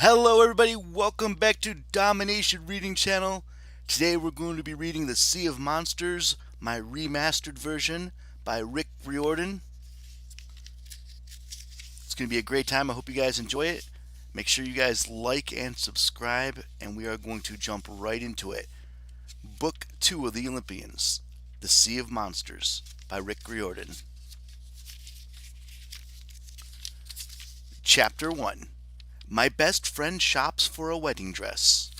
Hello, everybody. Welcome back to Domination Reading Channel. Today, we're going to be reading The Sea of Monsters, my remastered version by Rick Riordan. It's going to be a great time. I hope you guys enjoy it. Make sure you guys like and subscribe, and we are going to jump right into it. Book 2 of the Olympians, The Sea of Monsters by Rick Riordan. Chapter 1. My best friend shops for a wedding dress.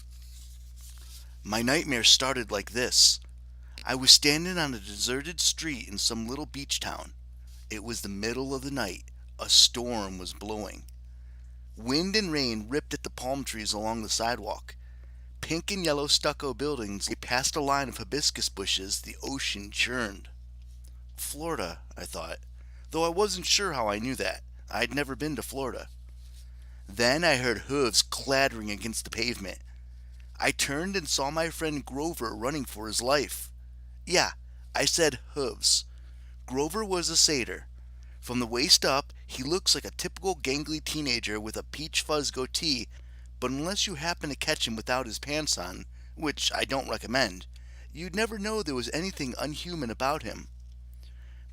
My nightmare started like this. I was standing on a deserted street in some little beach town. It was the middle of the night. A storm was blowing. Wind and rain ripped at the palm trees along the sidewalk. Pink and yellow stucco buildings lay past a line of hibiscus bushes. The ocean churned. Florida, I thought, though I wasn't sure how I knew that. I'd never been to Florida. Then I heard hooves clattering against the pavement. I turned and saw my friend Grover running for his life. Yeah, I said hooves. Grover was a satyr. From the waist up, he looks like a typical gangly teenager with a peach fuzz goatee, but unless you happen to catch him without his pants on, which I don't recommend, you'd never know there was anything unhuman about him.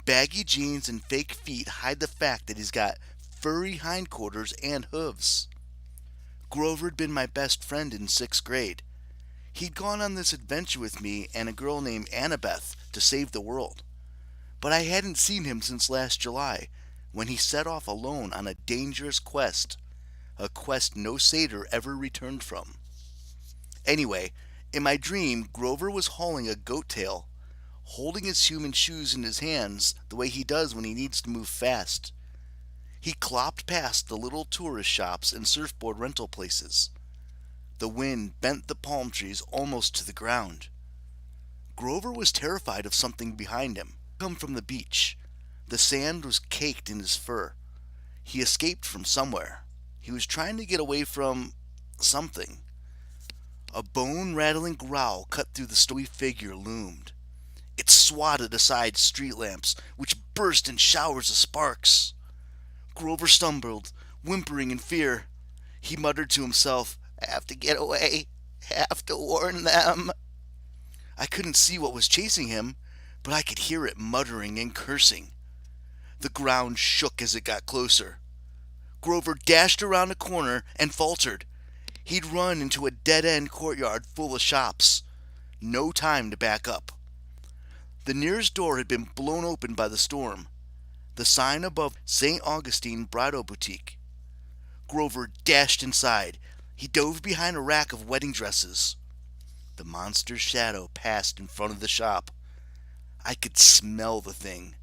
Baggy jeans and fake feet hide the fact that he's got furry hindquarters and hooves. Grover had been my best friend in 6th grade. He'd gone on this adventure with me and a girl named Annabeth to save the world. But I hadn't seen him since last July, when he set off alone on a dangerous quest. A quest no satyr ever returned from. Anyway, in my dream, Grover was hauling a goat tail, holding his human shoes in his hands the way he does when he needs to move fast. He clopped past the little tourist shops and surfboard rental places. The wind bent the palm trees almost to the ground. Grover was terrified of something behind him. Come from the beach. The sand was caked in his fur. He escaped from somewhere. He was trying to get away from something. A bone-rattling growl cut through the snowy figure loomed. It swatted aside street lamps, which burst in showers of sparks. Grover stumbled, whimpering in fear. He muttered to himself, "I have to get away. I have to warn them." I couldn't see what was chasing him, but I could hear it muttering and cursing. The ground shook as it got closer. Grover dashed around a corner and faltered. He'd run into a dead-end courtyard full of shops. No time to back up. The nearest door had been blown open by the storm. The sign above St. Augustine Bridal Boutique. Grover dashed inside. He dove behind a rack of wedding dresses. The monster's shadow passed in front of the shop. I could smell the thing.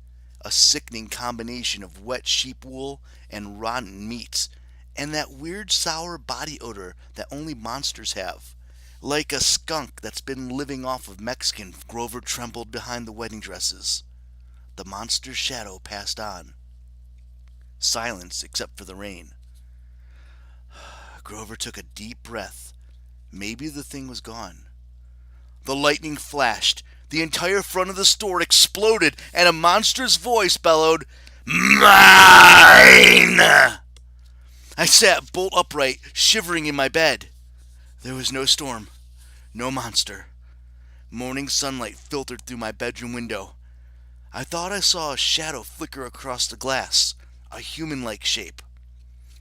A sickening combination of wet sheep wool and rotten meat, and that weird sour body odor that only monsters have. Like a skunk that's been living off of Mexican. Grover trembled behind the wedding dresses. The monster's shadow passed on. Silence except for the rain. Grover took a deep breath. Maybe the thing was gone. The lightning flashed. The entire front of the store exploded, and a monstrous voice bellowed, "Mine!" I sat bolt upright, shivering in my bed. There was no storm, no monster. Morning sunlight filtered through my bedroom window. I thought I saw a shadow flicker across the glass, a human-like shape.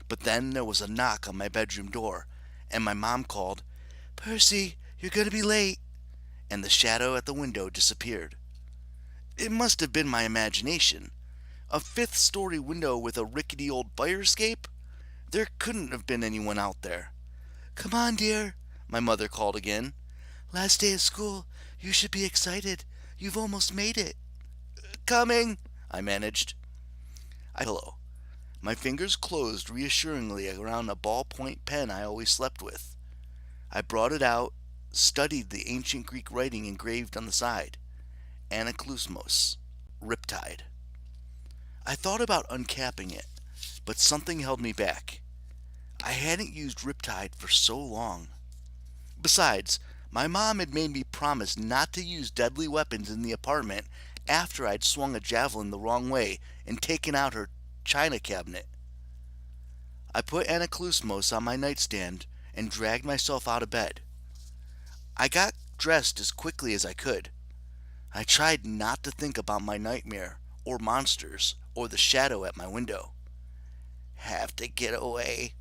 But then there was a knock on my bedroom door, and my mom called, "Percy, you're going to be late," and the shadow at the window disappeared. It must have been my imagination. A fifth-story window with a rickety old fire escape? There couldn't have been anyone out there. "Come on, dear," my mother called again. "Last day of school. You should be excited. You've almost made it." "Coming," I managed. Hello. My fingers closed reassuringly around a ballpoint pen I always slept with. I brought it out, studied the ancient Greek writing engraved on the side. Anaklusmos, Riptide. I thought about uncapping it, but something held me back. I hadn't used Riptide for so long. Besides, my mom had made me promise not to use deadly weapons in the apartment after I'd swung a javelin the wrong way and taken out her china cabinet. I put Anaclusmos on my nightstand and dragged myself out of bed. I got dressed as quickly as I could. I tried not to think about my nightmare, or monsters, or the shadow at my window. Have to get away.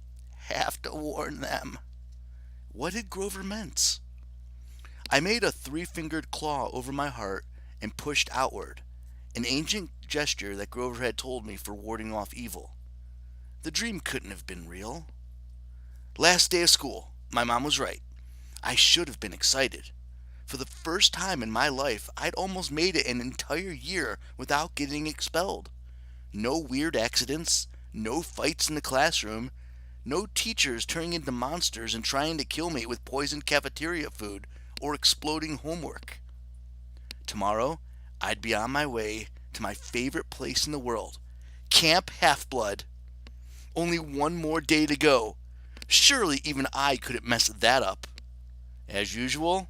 Have to warn them. What had Grover meant? I made a three-fingered claw over my heart and pushed outward, an ancient gesture that Grover had told me for warding off evil. The dream couldn't have been real. Last day of school. My mom was right. I should have been excited. For the first time in my life, I'd almost made it an entire year without getting expelled. No weird accidents, no fights in the classroom, no teachers turning into monsters and trying to kill me with poisoned cafeteria food or exploding homework. Tomorrow, I'd be on my way to my favorite place in the world, Camp Half-Blood. Only one more day to go. Surely even I couldn't mess that up. As usual,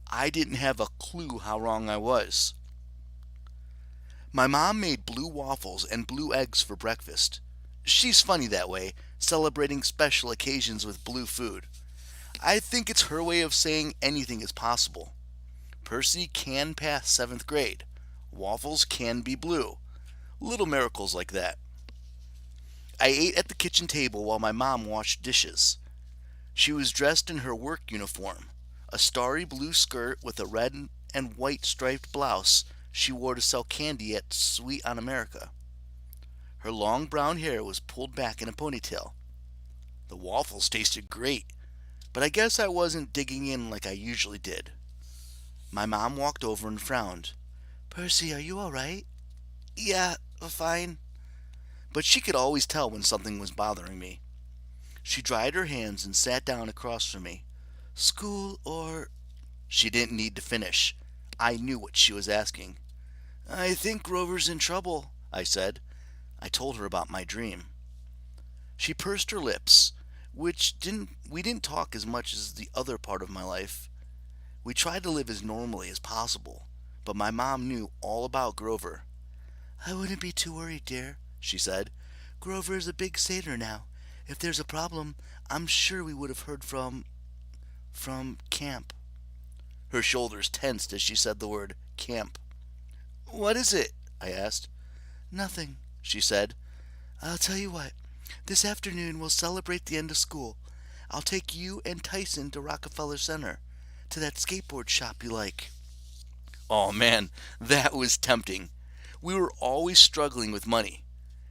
I didn't have a clue how wrong I was. My mom made blue waffles and blue eggs for breakfast. She's funny that way, celebrating special occasions with blue food. I think it's her way of saying anything is possible. Percy can pass 7th grade. Waffles can be blue. Little miracles like that. I ate at the kitchen table while my mom washed dishes. She was dressed in her work uniform, a starry blue skirt with a red and white striped blouse she wore to sell candy at Sweet on America. Her long brown hair was pulled back in a ponytail. The waffles tasted great, but I guess I wasn't digging in like I usually did. My mom walked over and frowned. "Percy, are you all right?" "Yeah, fine." But she could always tell when something was bothering me. She dried her hands and sat down across from me. "School or—" She didn't need to finish. I knew what she was asking. "I think Grover's in trouble," I said. I told her about my dream. She pursed her lips, we didn't talk as much as the other part of my life. We tried to live as normally as possible, but my mom knew all about Grover. "I wouldn't be too worried, dear," she said. "Grover is a big satyr now. If there's a problem, I'm sure we would have heard from camp." Her shoulders tensed as she said the word camp. "What is it?" I asked. "Nothing," she said. "I'll tell you what. This afternoon we'll celebrate the end of school. I'll take you and Tyson to Rockefeller Center, to that skateboard shop you like." Oh man, that was tempting. We were always struggling with money.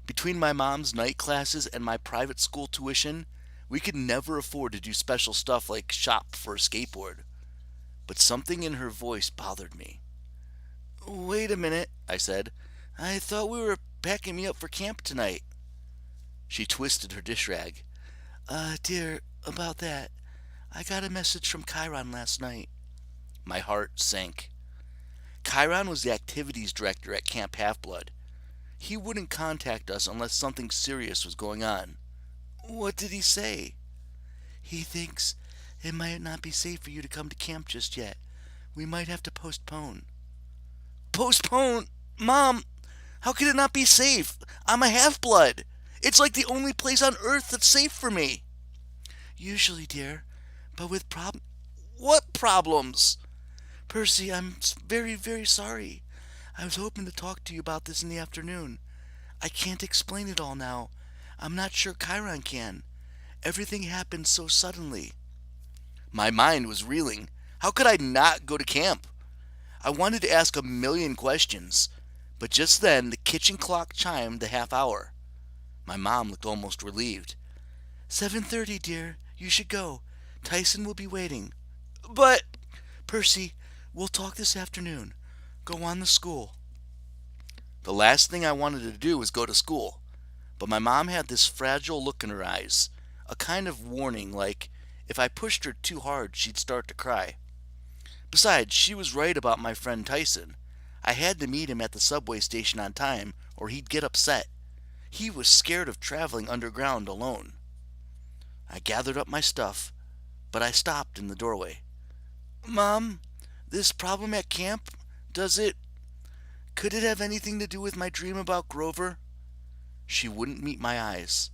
Between my mom's night classes and my private school tuition, we could never afford to do special stuff like shop for a skateboard. But something in her voice bothered me. "Wait a minute," I said. "I thought we were packing me up for camp tonight." She twisted her dish rag. Dear, about that. I got a message from Chiron last night." My heart sank. Chiron was the activities director at Camp Half-Blood. He wouldn't contact us unless something serious was going on. "What did he say?" "He thinks it might not be safe for you to come to camp just yet. We might have to postpone." "Postpone? Mom, how could it not be safe? I'm a half-blood. It's like the only place on earth that's safe for me." "Usually, dear, but with What problems?" "Percy, I'm very, very sorry. I was hoping to talk to you about this in the afternoon. I can't explain it all now. I'm not sure Chiron can. Everything happened so suddenly." My mind was reeling. How could I not go to camp? I wanted to ask a million questions, but just then the kitchen clock chimed the half hour. My mom looked almost relieved. 7:30, dear. You should go. Tyson will be waiting." "But—" "Percy, we'll talk this afternoon. Go on to school." The last thing I wanted to do was go to school, but my mom had this fragile look in her eyes, a kind of warning like if I pushed her too hard she'd start to cry. Besides, she was right about my friend Tyson. I had to meet him at the subway station on time or he'd get upset. He was scared of traveling underground alone. I gathered up my stuff, but I stopped in the doorway. "Mom, this problem at camp, could it have anything to do with my dream about Grover?" She wouldn't meet my eyes.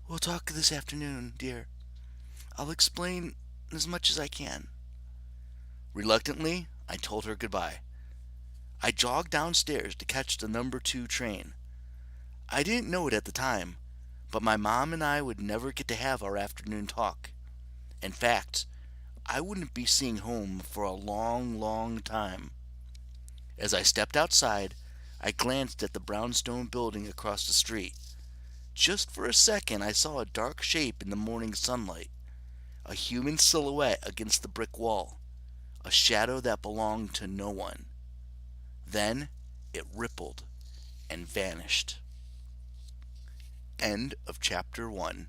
We'll talk this afternoon, dear. I'll explain as much as I can. Reluctantly, I told her goodbye. I jogged downstairs to catch the number 2 train. I didn't know it at the time, but my mom and I would never get to have our afternoon talk. In fact, I wouldn't be seeing home for a long, long time. As I stepped outside, I glanced at the brownstone building across the street. Just for a second, I saw a dark shape in the morning sunlight, a human silhouette against the brick wall, a shadow that belonged to no one. Then it rippled and vanished. End of chapter 1.